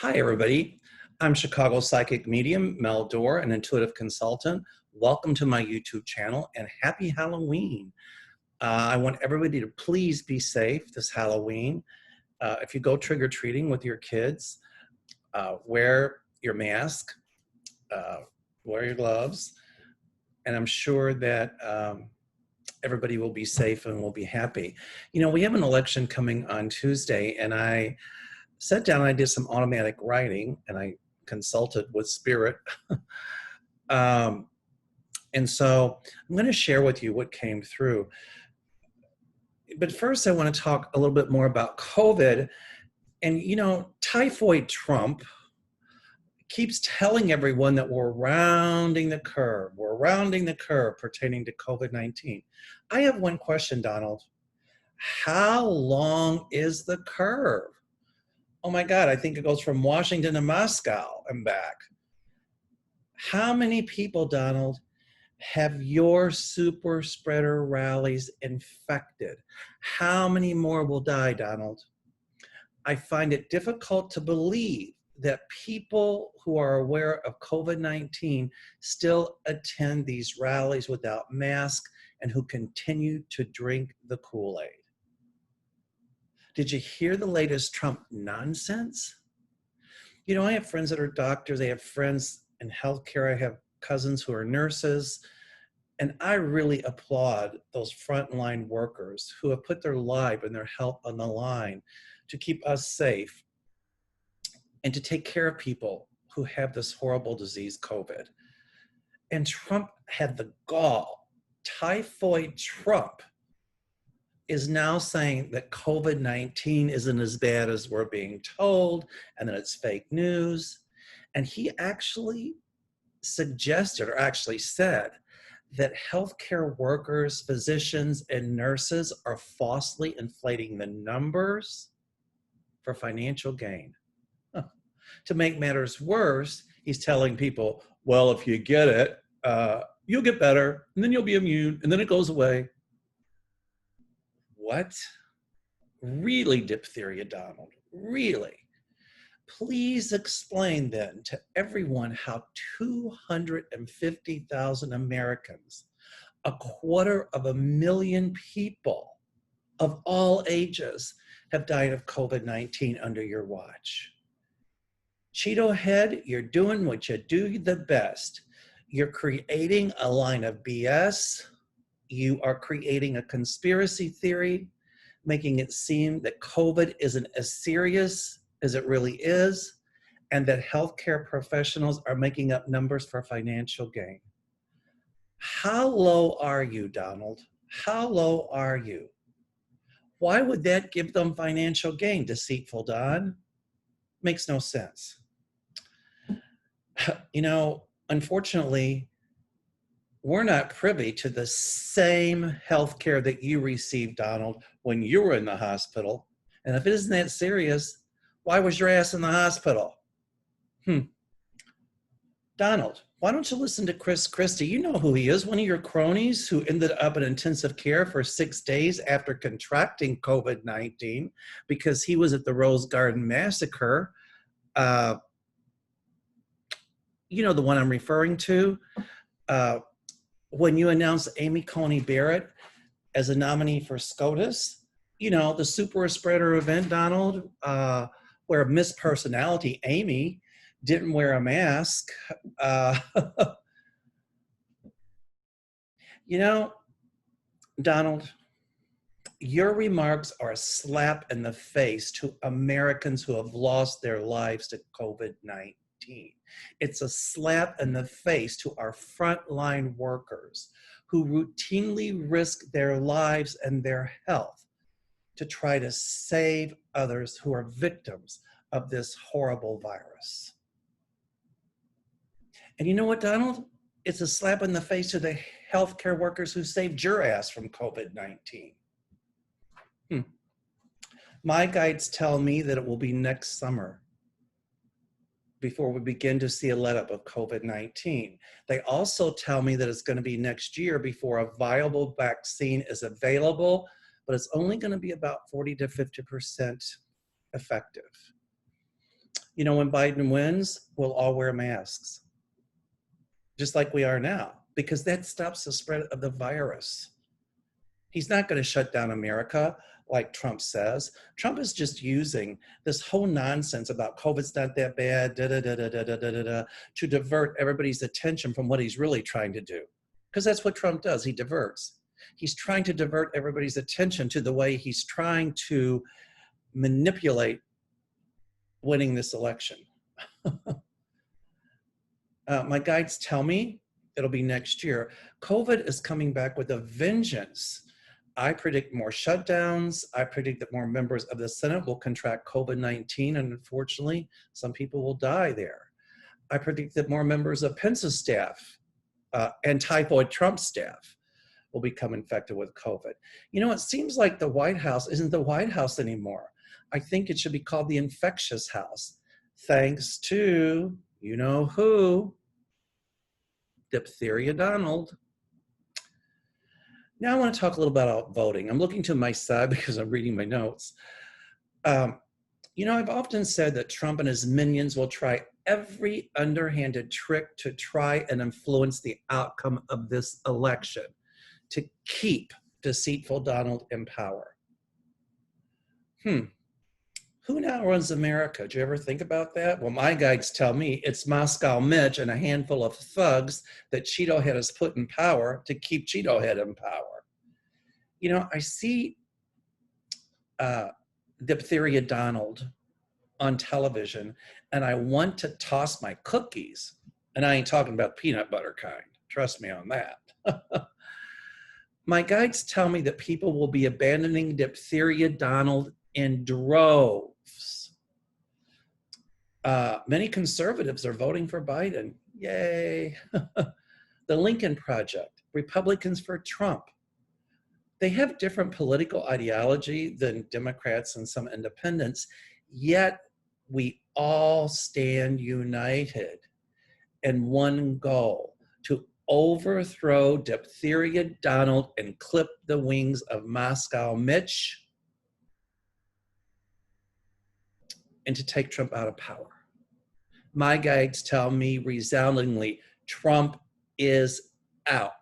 Hi, everybody. I'm Chicago psychic medium Mel Dorr, an intuitive consultant. Welcome to my YouTube channel and happy Halloween. I want everybody to please be safe this Halloween. If you go trick-or-treating with your kids, wear your mask, uh, wear your gloves, and I'm sure that everybody will be safe and will be happy. You know, we have an election coming on Tuesday, and I sat down and I did some automatic writing and I consulted with Spirit. um, and so I'm going to share with you what came through. But first, I want to talk a little bit more about COVID. And, you know, Typhoid Trump keeps telling everyone that we're rounding the curve. We're rounding the curve pertaining to COVID-19. I have one question, Donald. How long is the curve? Oh my God, I think it goes from Washington to Moscow and back. How many people, Donald, have your super spreader rallies infected? How many more will die, Donald? I find it difficult to believe that people who are aware of COVID-19 still attend these rallies without masks and who continue to drink the Kool-Aid. Did you hear the latest Trump nonsense? You know, I have friends that are doctors. I have friends in healthcare. I have cousins who are nurses. And I really applaud those frontline workers who have put their life and their health on the line to keep us safe and to take care of people who have this horrible disease, COVID. And Trump had the gall. Typhoid Trump is now saying that COVID-19 isn't as bad as we're being told and that it's fake news. And he actually suggested or actually said that healthcare workers, physicians, and nurses are falsely inflating the numbers for financial gain. To make matters worse, he's telling people, well, if you get it, you'll get better, and then you'll be immune, and then it goes away. What? Really, diphtheria, Donald? Really? Please explain then to everyone how 250,000 Americans, 250,000 people of all ages, have died of COVID-19 under your watch. Cheeto Head, you're doing what you do the best. You're creating a line of BS. You are creating a conspiracy theory, making it seem that COVID isn't as serious as it really is, and that healthcare professionals are making up numbers for financial gain. How low are you, Donald? How low are you? Why would that give them financial gain, deceitful Don? Makes no sense. You know, unfortunately, we're not privy to the same health care that you received, Donald, when you were in the hospital. And if it isn't that serious, why was your ass in the hospital? Donald, why don't you listen to Chris Christie? You know who he is, one of your cronies who ended up in intensive care for 6 days after contracting COVID-19 because he was at the Rose Garden Massacre. You know the one I'm referring to. When you announced Amy Coney Barrett as a nominee for SCOTUS, you know, the super spreader event, Donald, where Miss Personality Amy didn't wear a mask. You know, Donald, your remarks are a slap in the face to Americans who have lost their lives to COVID-19. It's a slap in the face to our frontline workers who routinely risk their lives and their health to try to save others who are victims of this horrible virus. And you know what, Donald? It's a slap in the face to the healthcare workers who saved your ass from COVID-19. My guides tell me that it will be next summer before we begin to see a let-up of COVID-19. They also tell me that it's going to be next year before a viable vaccine is available, but it's only going to be about 40 to 50% effective. You know, when Biden wins, we'll all wear masks, just like we are now, because that stops the spread of the virus. He's not going to shut down America like Trump says. Trump is just using this whole nonsense about COVID's not that bad, to divert everybody's attention from what he's really trying to do. Because that's what Trump does. He diverts. He's trying to divert everybody's attention to the way he's trying to manipulate winning this election. My guides tell me it'll be next year. COVID is coming back with a vengeance. I predict more shutdowns. I predict that more members of the Senate will contract COVID-19, and unfortunately, some people will die there. I predict that more members of Pence's staff and typhoid Trump staff will become infected with COVID. You know, it seems like the White House isn't the White House anymore. I think it should be called the infectious house, thanks to, you know who, Diphtheria Donald. Now I want to talk a little about voting. I'm looking to my side because I'm reading my notes. You know, I've often said that Trump and his minions will try every underhanded trick to try and influence the outcome of this election, to keep deceitful Donald in power. Who now runs America? Did you ever think about that? Well, my guides tell me it's Moscow Mitch and a handful of thugs that Cheeto Head has put in power to keep Cheeto Head in power. You know, I see Diphtheria Donald on television, and I want to toss my cookies. And I ain't talking about peanut butter kind. Trust me on that. My guides tell me that people will be abandoning Diphtheria Donald in droves. Many conservatives are voting for Biden. Yay. The Lincoln Project, Republicans for Trump. They have different political ideology than Democrats and some independents, yet we all stand united in one goal: to overthrow Diphtheria Donald and clip the wings of Moscow Mitch, and to take Trump out of power. My guides tell me resoundingly, Trump is out.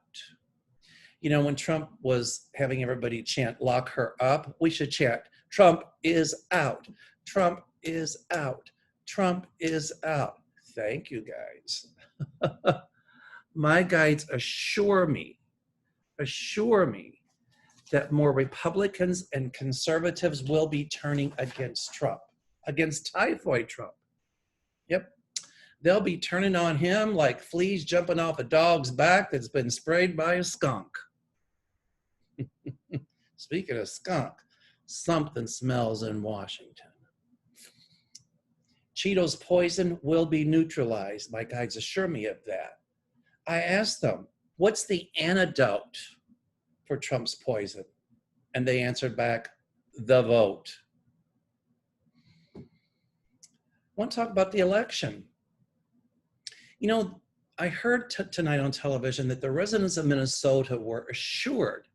You know, when Trump was having everybody chant, lock her up, we should chant, Trump is out, Trump is out, Trump is out. Thank you, guys. My guides assure me that more Republicans and conservatives will be turning against Trump, against typhoid Trump. Yep. They'll be turning on him like fleas jumping off a dog's back that's been sprayed by a skunk. Speaking of skunk, something smells in Washington. Cheeto's poison will be neutralized. My guides assure me of that. I asked them, what's the antidote for Trump's poison? And they answered back, the vote. I want to talk about the election. You know, I heard tonight on television that the residents of Minnesota were assured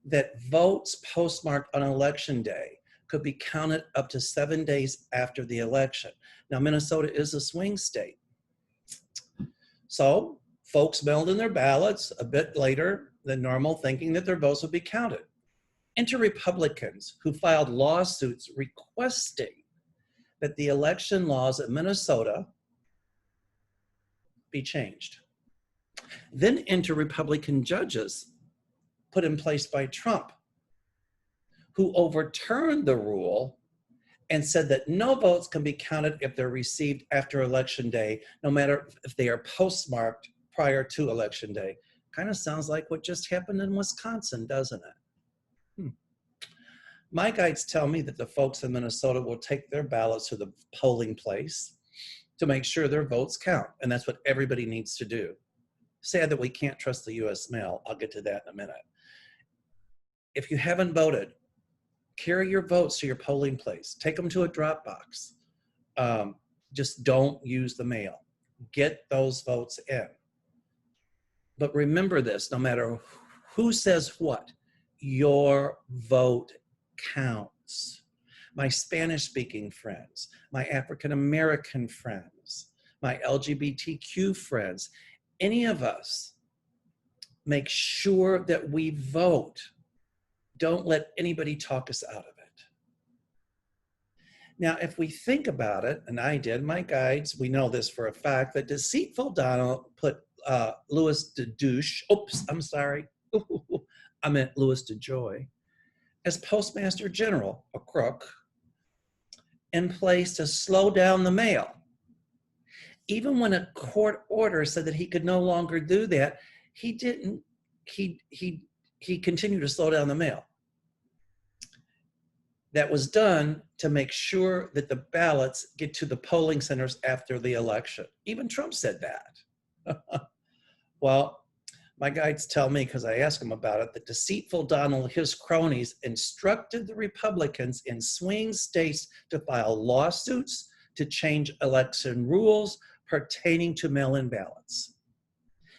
that votes postmarked on election day could be counted up to 7 days after the election. Now, Minnesota is a swing state. So folks mailed in their ballots a bit later than normal, thinking that their votes would be counted. Enter Republicans who filed lawsuits requesting that the election laws in Minnesota be changed. Then enter Republican judges put in place by Trump, who overturned the rule and said that no votes can be counted if they're received after Election Day, no matter if they are postmarked prior to Election Day. Kind of sounds like what just happened in Wisconsin, doesn't it? My guides tell me that the folks in Minnesota will take their ballots to the polling place to make sure their votes count, and that's what everybody needs to do. Sad that we can't trust the U.S. mail. I'll get to that in a minute. If you haven't voted, carry your votes to your polling place. Take them to a drop box. Just don't use the mail. Get those votes in. But remember this, no matter who says what, your vote counts. my Spanish-speaking friends, my African-American friends, my LGBTQ friends, any of us, make sure that we vote. Don't let anybody talk us out of it. Now, if we think about it, and I did, my guides, we know this for a fact, that Deceitful Donald put Louis DeJoy, oops, I'm sorry, I meant Louis DeJoy, as Postmaster General, a crook, in place to slow down the mail. Even when a court order said that he could no longer do that, he didn't, he continued to slow down the mail. That was done to make sure that the ballots get to the polling centers after the election. Even Trump said that. Well, my guides tell me, because I asked them about it, that Deceitful Donald, his cronies, instructed the Republicans in swing states to file lawsuits to change election rules pertaining to mail-in ballots.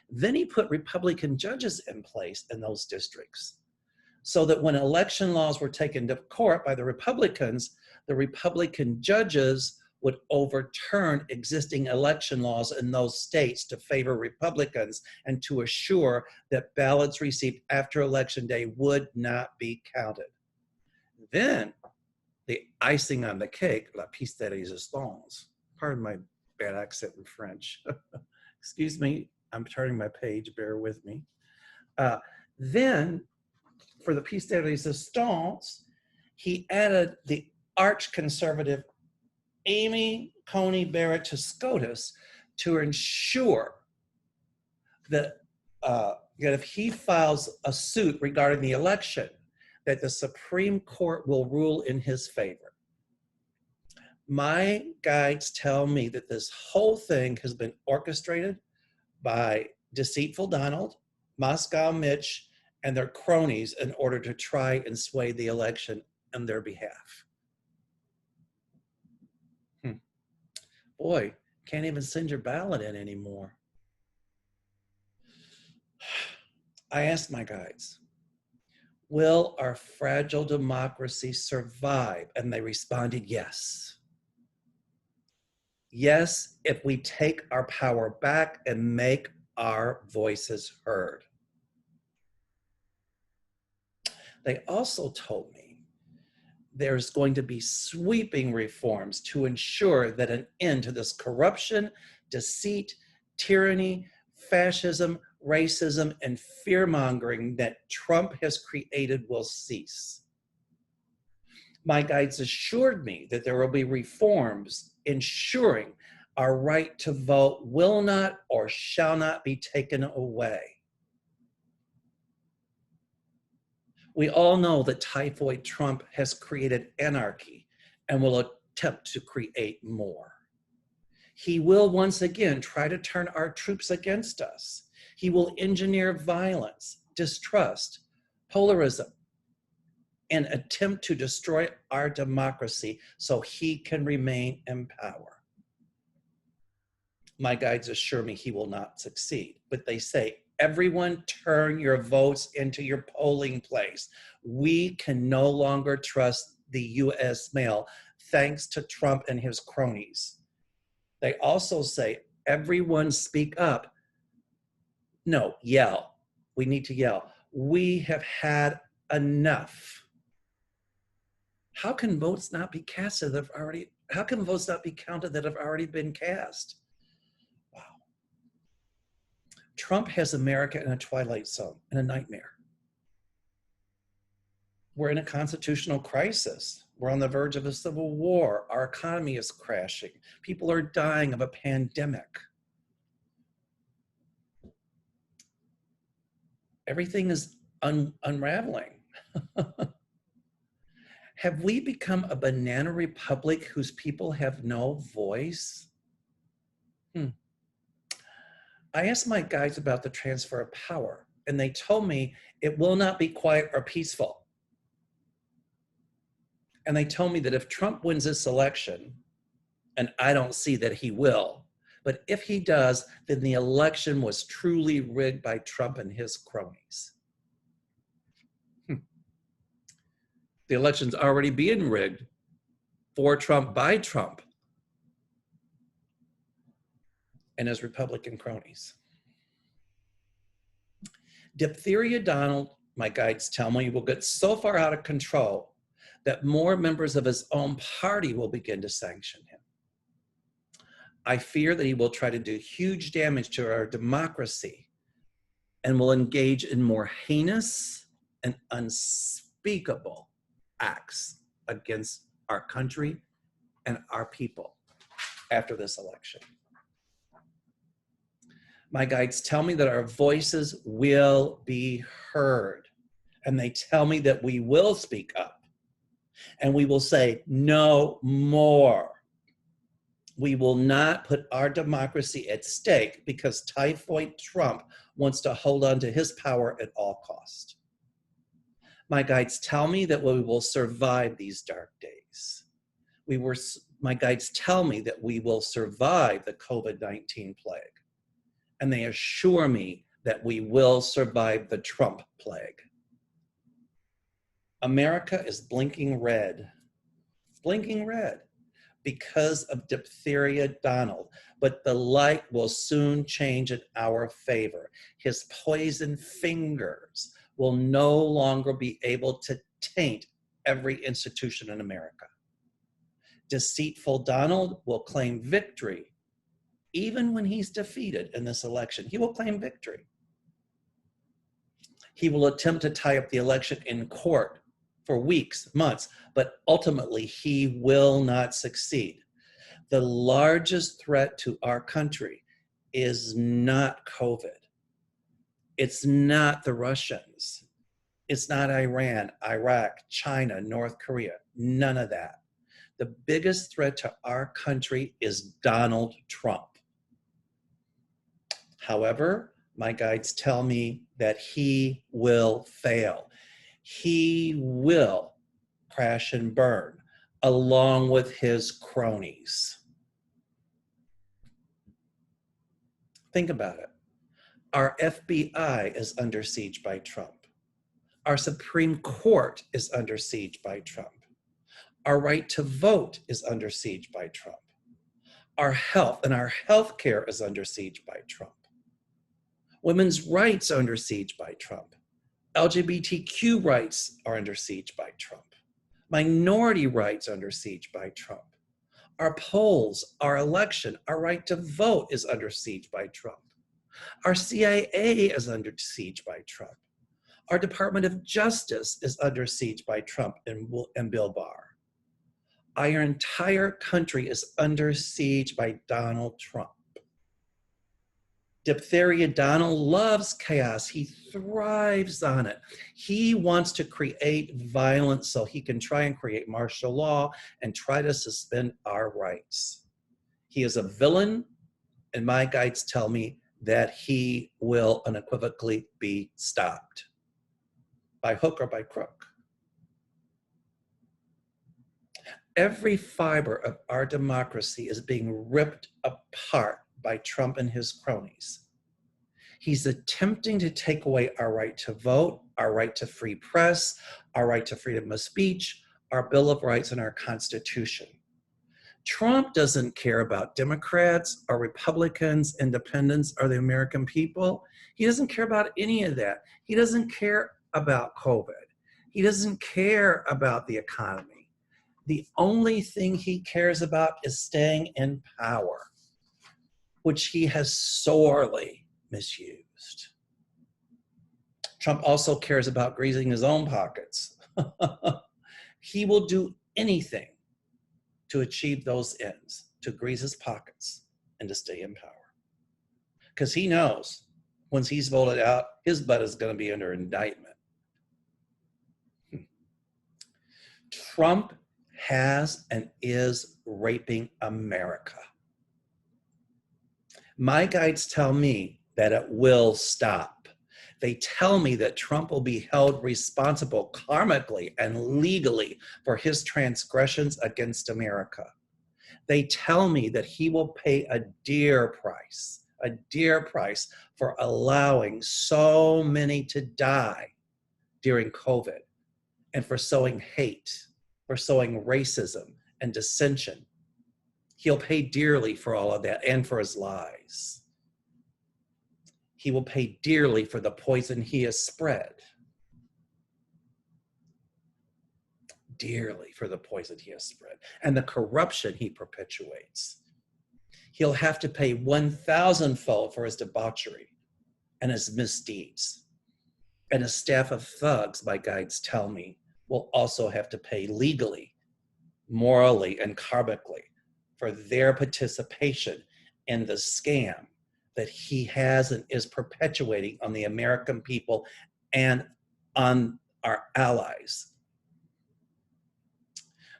Then he put Republican judges in place in those districts, so that when election laws were taken to court by the Republicans, the Republican judges would overturn existing election laws in those states to favor Republicans and to assure that ballots received after Election Day would not be counted. Then, the icing on the cake, la pièce de résistance, pardon my bad accent in French. Excuse me, I'm turning my page, bear with me. Then, for the pièce de résistance, he added the arch-conservative Amy Coney Barrett to SCOTUS to ensure that, that if he files a suit regarding the election, that the Supreme Court will rule in his favor. My guides tell me that this whole thing has been orchestrated by Deceitful Donald, Moscow Mitch, and their cronies in order to try and sway the election on their behalf. Boy, can't even send your ballot in anymore. I asked my guides, will our fragile democracy survive? And they responded, yes. Yes, if we take our power back and make our voices heard. They also told me there's going to be sweeping reforms to ensure that an end to this corruption, deceit, tyranny, fascism, racism, and fear-mongering that Trump has created will cease. My guides assured me that there will be reforms ensuring our right to vote will not or shall not be taken away. We all know that Typhoid Trump has created anarchy and will attempt to create more. He will once again try to turn our troops against us. He will engineer violence, distrust, polarism, and attempt to destroy our democracy so he can remain in power. My guides assure me he will not succeed, but they say, everyone turn your votes into your polling place. We can no longer trust the US mail thanks to Trump and his cronies. They also say, everyone speak up. No, yell. We need to yell. We have had enough. How can votes not be cast that have already, how can votes not be counted that have already been cast? Wow. Trump has America in a twilight zone, in a nightmare. We're in a constitutional crisis. We're on the verge of a civil war. Our economy is crashing. People are dying of a pandemic. Everything is unraveling. Have we become a banana republic whose people have no voice? I asked my guides about the transfer of power, and they told me it will not be quiet or peaceful. And they told me that if Trump wins this election, and I don't see that he will, but if he does, then the election was truly rigged by Trump and his cronies. The election's already being rigged for Trump, by Trump, and his Republican cronies. Diphtheria Donald, my guides tell me, will get so far out of control that more members of his own party will begin to sanction him. I fear that he will try to do huge damage to our democracy and will engage in more heinous and unspeakable acts against our country and our people after this election. My guides tell me that our voices will be heard, and they tell me that we will speak up and we will say no more. We will not put our democracy at stake because typhoid Trump wants to hold on to his power at all cost. My guides tell me that we will survive these dark days. My guides tell me that we will survive the COVID-19 plague. And they assure me that we will survive the Trump plague. America is blinking red because of Diphtheria Donald, but the light will soon change in our favor. His poison fingers will no longer be able to taint every institution in America. Deceitful Donald will claim victory. Even when he's defeated in this election, he will claim victory. He will attempt to tie up the election in court for weeks, months, but ultimately he will not succeed. The largest threat to our country is not COVID. It's not the Russians. It's not Iran, Iraq, China, North Korea, none of that. The biggest threat to our country is Donald Trump. However, my guides tell me that he will fail. He will crash and burn along with his cronies. Think about it. Our FBI is under siege by Trump. Our Supreme Court is under siege by Trump. Our right to vote is under siege by Trump. Our health and our health care is under siege by Trump. Women's rights are under siege by Trump. LGBTQ rights are under siege by Trump. Minority rights are under siege by Trump. Our polls, our election, our right to vote is under siege by Trump. Our CIA is under siege by Trump. Our Department of Justice is under siege by Trump and Bill Barr. Our entire country is under siege by Donald Trump. Diphtheria Donald loves chaos. He thrives on it. He wants to create violence so he can try and create martial law and try to suspend our rights. He is a villain, and my guides tell me that he will unequivocally be stopped by hook or by crook. Every fiber of our democracy is being ripped apart by Trump and his cronies. He's attempting to take away our right to vote, our right to free press, our right to freedom of speech, our Bill of Rights, and our Constitution. Trump doesn't care about Democrats or Republicans, independents, or the American people. He doesn't care about any of that. He doesn't care about COVID. He doesn't care about the economy. The only thing he cares about is staying in power, which he has sorely misused. Trump also cares about greasing his own pockets. He will do anything to achieve those ends, to grease his pockets and to stay in power. Because he knows once he's voted out, his butt is going to be under indictment. Trump has and is raping America. My guides tell me that it will stop. They tell me that Trump will be held responsible karmically and legally for his transgressions against America. They tell me that he will pay a dear price for allowing so many to die during COVID and for sowing hate, for sowing racism and dissension. He'll pay dearly for all of that and for his lies. He will pay dearly for the poison he has spread. Dearly for the poison he has spread and the corruption he perpetuates. He'll have to pay 1,000-fold for his debauchery and his misdeeds. And a staff of thugs, my guides tell me, will also have to pay legally, morally, and karmically for their participation in the scam that he has and is perpetuating on the American people and on our allies.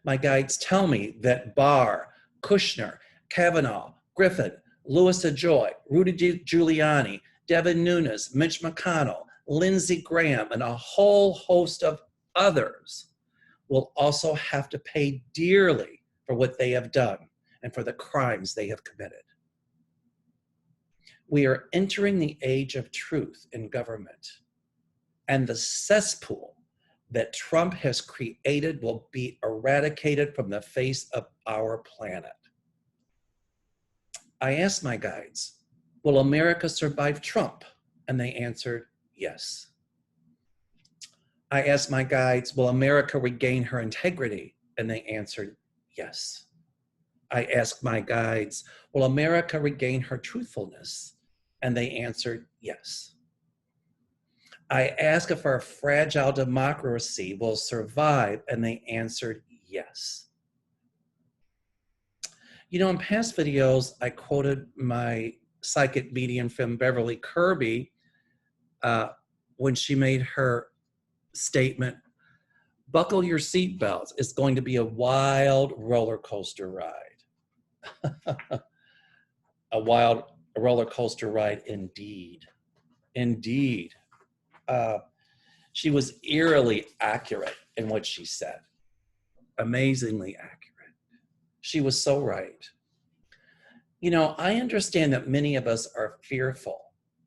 My guides tell me that Barr, Kushner, Kavanaugh, Griffin, Louis DeJoy, Rudy Giuliani, Devin Nunes, Mitch McConnell, Lindsey Graham, and a whole host of others will also have to pay dearly for what they have done and for the crimes they have committed. We are entering the age of truth in government, and the cesspool that Trump has created will be eradicated from the face of our planet. I asked my guides, will America survive Trump? And they answered, yes. I asked my guides, will America regain her integrity? And they answered, yes. I asked my guides, will America regain her truthfulness? And they answered, yes. I asked if our fragile democracy will survive, and they answered, yes. You know, in past videos, I quoted my psychic medium from Beverly Kirby when she made her statement, buckle your seatbelts. It's going to be a wild roller coaster ride. A wild roller coaster ride indeed. Indeed. She was eerily accurate in what she said. Amazingly accurate. She was so right. You know, I understand that many of us are fearful,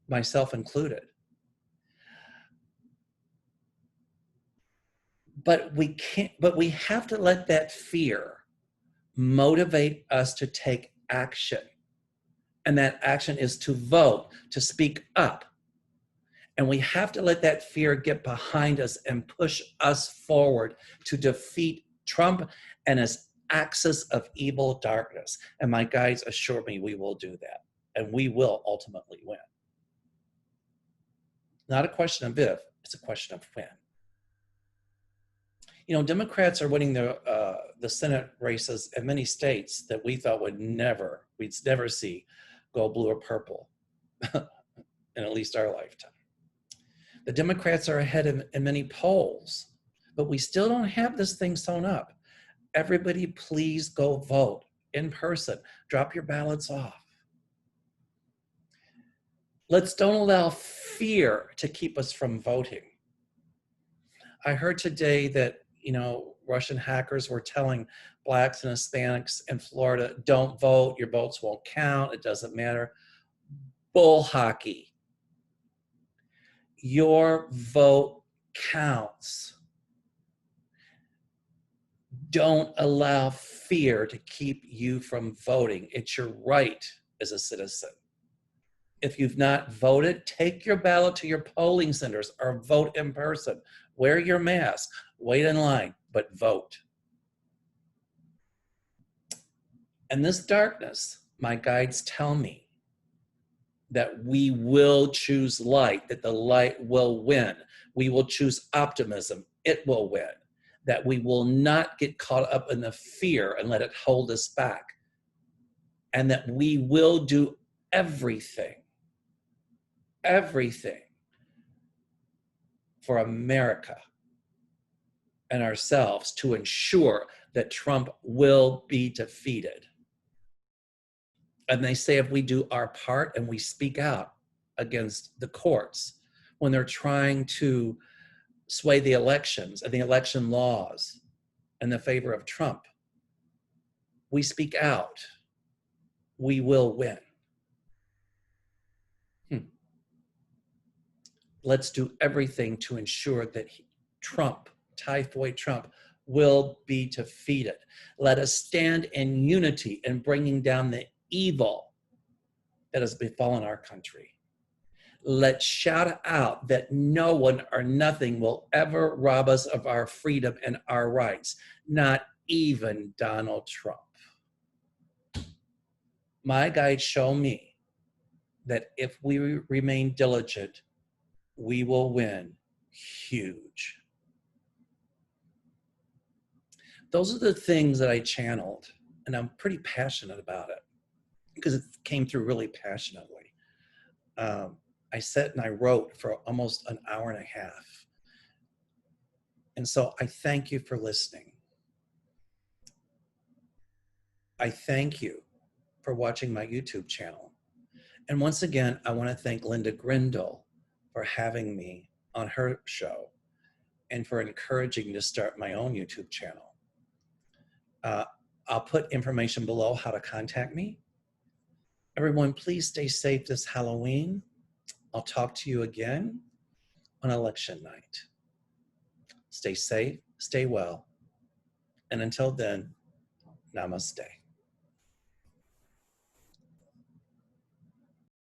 myself included. But we have to let that fear motivate us to take action. And that action is to vote, to speak up. And we have to let that fear get behind us and push us forward to defeat Trump and his axis of evil darkness. And my guides assure me we will do that. And we will ultimately win. Not a question of if, it's a question of when. You know, Democrats are winning the Senate races in many states that we thought we'd never see go blue or purple in at least our lifetime. The Democrats are ahead in many polls, but we still don't have this thing sewn up. Everybody please go vote in person. Drop your ballots off. Let's don't allow fear to keep us from voting. I heard today that, you know, Russian hackers were telling Blacks and Hispanics in Florida, don't vote, your votes won't count, it doesn't matter. Bull hockey. Your vote counts. Don't allow fear to keep you from voting. It's your right as a citizen. If you've not voted, take your ballot to your polling centers or vote in person. Wear your mask, wait in line, but vote. And this darkness, my guides tell me that we will choose light, that the light will win. We will choose optimism, it will win. That we will not get caught up in the fear and let it hold us back. And that we will do everything for America and ourselves to ensure that Trump will be defeated. And they say if we do our part and we speak out against the courts when they're trying to sway the elections and the election laws in the favor of Trump, we speak out, we will win. Let's do everything to ensure that Trump, typhoid Trump, will be defeated. Let us stand in unity in bringing down the evil that has befallen our country. Let's shout out that no one or nothing will ever rob us of our freedom and our rights, not even Donald Trump. My guides show me that if we remain diligent, we will win huge. Those are the things that I channeled, and I'm pretty passionate about it because it came through really passionately. I sat and I wrote for almost an hour and a half. And so I thank you for listening. I thank you for watching my YouTube channel. And once again, I want to thank Linda Grindle for having me on her show and for encouraging me to start my own YouTube channel. I'll put information below how to contact me. Everyone, please stay safe this Halloween. I'll talk to you again on election night. Stay safe, stay well, and until then, namaste.